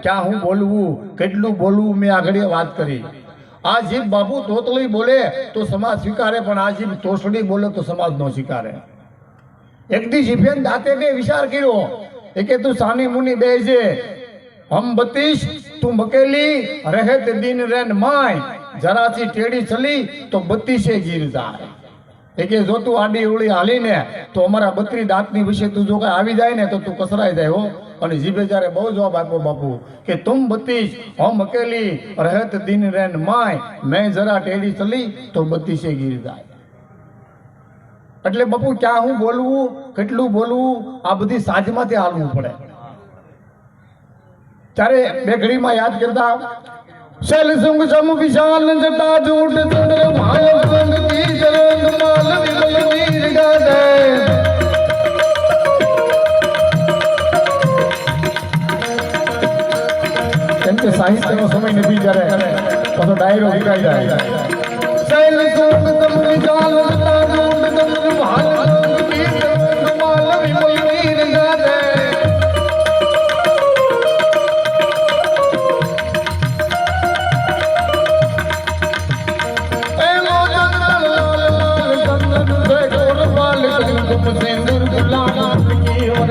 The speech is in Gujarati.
ક્યાં હું બોલવું કેટલું બોલવું મેં આગળ વાત કરી। આ જીભ બાપુ તોતલી બોલે તો સમાજ સ્વીકારે, પણ આ જીભ તોસડી બોલે તો સમાજ ન સ્વીકારે। એક દી જીભેન દાંતે બે વિચાર કર્યો કે તું સાની મુની બેસે, હમ બતીશ તું મકેલી રહે તે દિન રેન માય, જરાથી ટેડી ચલી તો બત્તીસે ગીર જાય। કે જો તું આડી ઉળી હાલીને તો અમારા 32 દાંતની વિશે તું જો કઈ આવી જાય ને તો તું કસરાઈ જાય હો। અને જીભે જ્યારે બહુ જવાબ આપ્યો બાપુ કે તુમ બત્તીશ હમ અકેલી રહેત દિન રેન માય, મેં જરા ટેડી ચલી તો બત્તીસે ગીર જાય। એટલે બાપુ ક્યાં હું બોલવું કેટલું બોલવું આ બધી સાજમાંથી હાલવું પડે। ત્યારે બે ઘડીમાં યાદ કરતા શૈલ સુંગ સમ વિશાલ જટા જૂટ ચંદ્ર માય સંગ કી જરંગ માલ વિમલ વીર ગાદે, કેમ કે સાહિત્યનો સમય નથી ત્યારે પાછો ડાયરો વિકાઈ જાય। શૈલ સુંગ સમ વિશાલ જટા જૂટ ચંદ્ર માય સંગ કી જરંગ માલ વિમલ વીર ગાદે, सिंदूर गुलाम की और